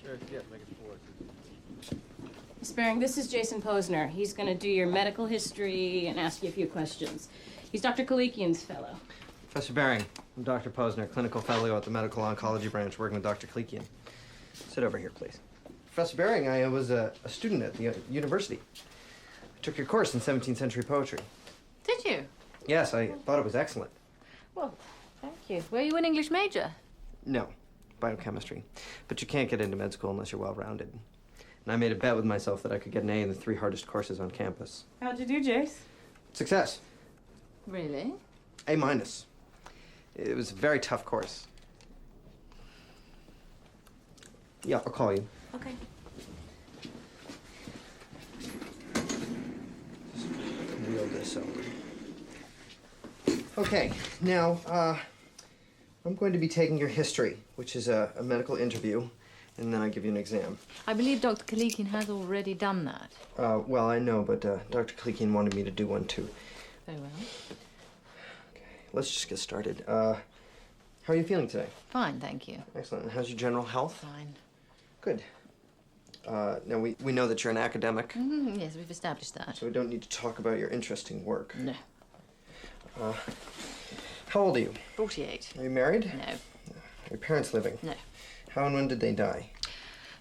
Sure, yeah, make it 4. Miss Baring, this is Jason Posner. He's going to do your medical history and ask you a few questions. He's Dr. Kalikian's fellow. Professor Baring, I'm Dr. Posner, clinical fellow at the medical oncology branch, working with Dr. Kalikian. Sit over here, please. Professor Baring, I was a student at the university. I took your course in 17th century poetry. Did you? Yes, I thought it was excellent. Well, thank you. Were you an English major? No, biochemistry. But you can't get into med school unless you're well-rounded. And I made a bet with myself that I could get an A in the 3 hardest courses on campus. How'd you do, Jace? Success. Really? A minus. It was a very tough course. Yeah, I'll call you. Okay. Just wheel this over. Okay, now, I'm going to be taking your history, which is a medical interview, and then I give you an exam. I believe Dr. Kalikian has already done that. Well, I know, but Dr. Kalikian wanted me to do one, too. Very well. Okay, let's just get started. How are you feeling today? Fine, thank you. Excellent. And how's your general health? Fine. Good. Now, we know that you're an academic. Yes, we've established that. So we don't need to talk about your interesting work. No. How old are you? 48. Are you married? No. Are your parents living? No. How and when did they die?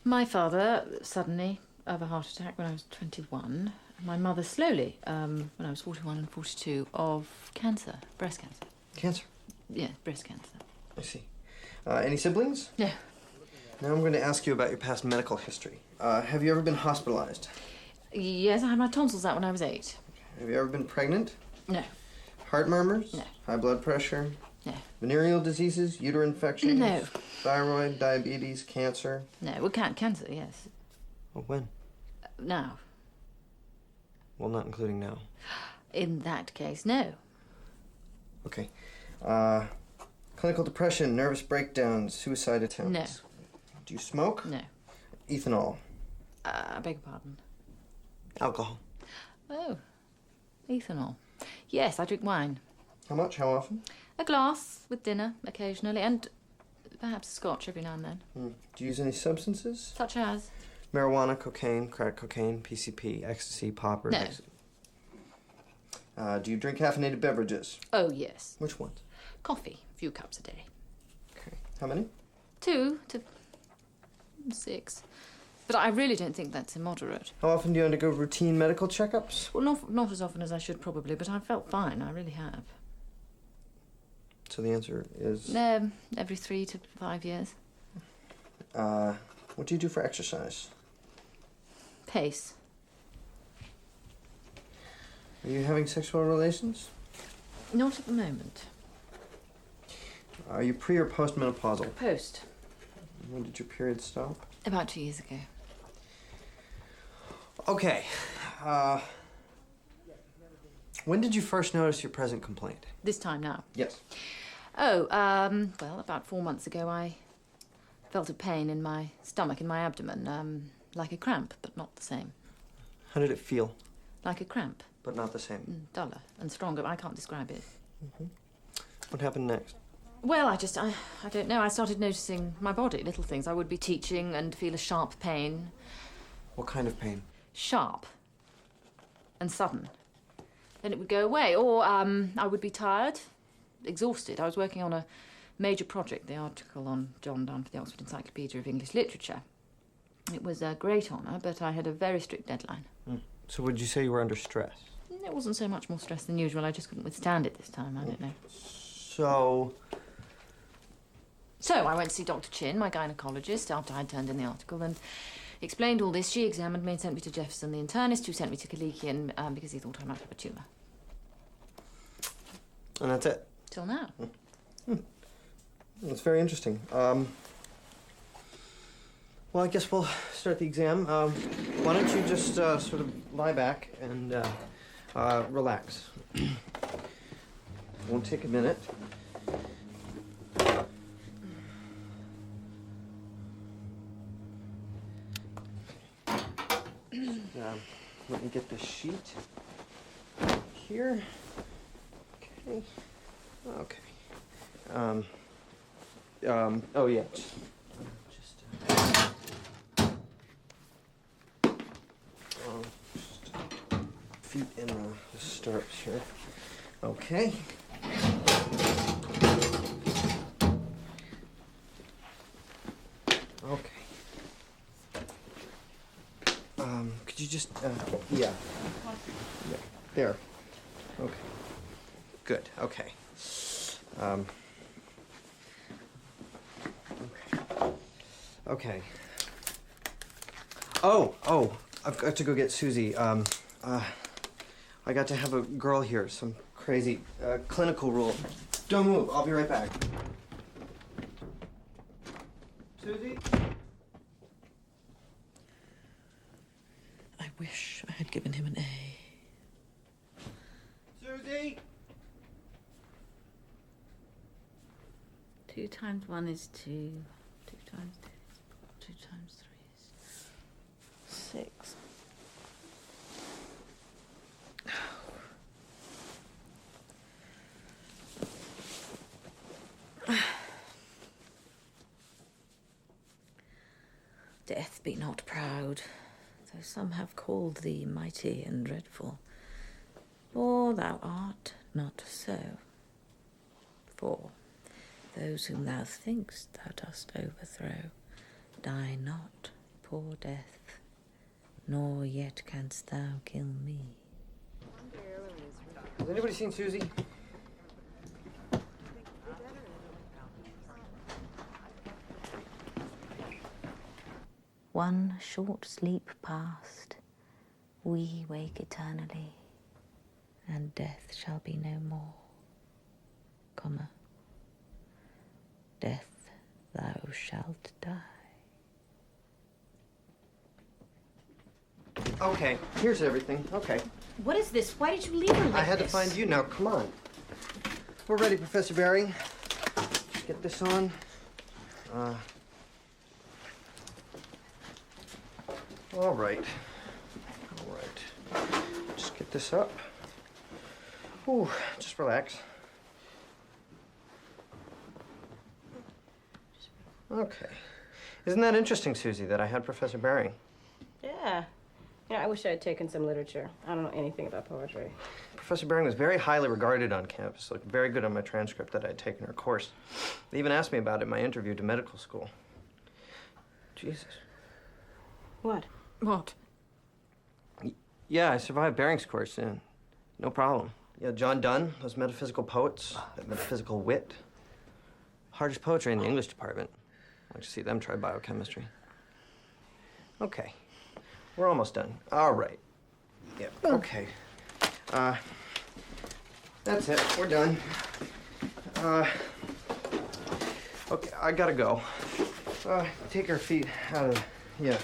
My father, suddenly, of a heart attack when I was 21. My mother, slowly, when I was 41 and 42, of cancer, breast cancer. Cancer? Yeah, breast cancer. I see. Any siblings? No. Now I'm going to ask you about your past medical history. Have you ever been hospitalized? Yes, I had my tonsils out when I was 8. Have you ever been pregnant? No. Heart murmurs? No. High blood pressure? No. Venereal diseases? Uterine infections? No. Thyroid? Diabetes? Cancer? No, well, cancer, yes. Well, when? Now. Well, not including now. In that case, no. Okay. Clinical depression, nervous breakdowns, suicide attempts? No. Do you smoke? No. Ethanol? I beg your pardon. Alcohol? Oh, ethanol. Yes, I drink wine. How much? How often? A glass with dinner occasionally, and perhaps a scotch every now and then. Do you use any substances? Such as? Marijuana, cocaine, crack cocaine, PCP, ecstasy, poppers? No. Do you drink caffeinated beverages? Oh, yes. Which ones? Coffee, a few cups a day. Okay. How many? 2 to 6. But I really don't think that's immoderate. How often do you undergo routine medical checkups? Well, not as often as I should probably, but I've felt fine. I really have. So the answer is? Every 3 to 5 years. What do you do for exercise? Pace. Are you having sexual relations? Not at the moment. Are you pre or postmenopausal? Post. When did your period stop? About 2 years ago. Okay. When did you first notice your present complaint? This time now. Yes. Oh, well, about 4 months ago, I felt a pain in my stomach, in my abdomen, like a cramp, but not the same. How did it feel? Like a cramp. But not the same. Duller and stronger. I can't describe it. What happened next? Well, I don't know. I started noticing my body, little things. I would be teaching and feel a sharp pain. What kind of pain? Sharp and sudden. Then it would go away. Or I would be tired, exhausted. I was working on a major project, the article on John Donne for the Oxford Encyclopedia of English Literature. It was a great honour, but I had a very strict deadline. So would you say you were under stress? It wasn't so much more stress than usual. I just couldn't withstand it this time. I don't know. So I went to see Dr. Chin, my gynaecologist, after I'd turned in the article, and explained all this. She examined me and sent me to Jefferson, the internist, who sent me to Kalikian because he thought I might have a tumour. And that's it? Till now. That's very interesting. Well, I guess we'll start the exam. Why don't you just sort of lie back and relax. Won't take a minute. Let me get the sheet here. Okay. Okay. Oh yeah. Just feet in the stirrups here. Okay. Okay. Could you just, yeah. Yeah. There. Okay. Good. Okay. Okay. Oh, I've got to go get Susie. I got to have a girl here, some crazy clinical rule. Don't move, I'll be right back. Susie? I wish I had given him an A. Susie? 2 times 1 is 2. 2 times 2 is 4. 2 times 3 is 6. Death be not proud, though some have called thee mighty and dreadful. For thou art not so. For those whom thou think'st thou dost overthrow die not, poor death, nor yet canst thou kill me. Has anybody seen Susie? One short sleep past, we wake eternally, and death shall be no more, comma, death thou shalt die. Okay, here's everything. Okay. What is this? Why did you leave her like I had to this? find you now. Come on. We're ready, Professor Baring. Get this on. All right. All right. Just get this up. Ooh, just relax. Okay. Isn't that interesting, Susie, that I had Professor Baring? Yeah. You know, I wish I had taken some literature. I don't know anything about poetry. Professor Baring was very highly regarded on campus, looked very good on my transcript that I had taken her course. They even asked me about it in my interview to medical school. Jesus. What? What? Yeah, I survived Baring's course, yeah. No problem. Yeah, John Donne, those metaphysical poets, that metaphysical wit. Hardest poetry in the English department. Why don't you see them try biochemistry? Okay. We're almost done. All right. Yeah, okay. That's it. We're done. Okay, I gotta go. Take her feet out of the... Yeah.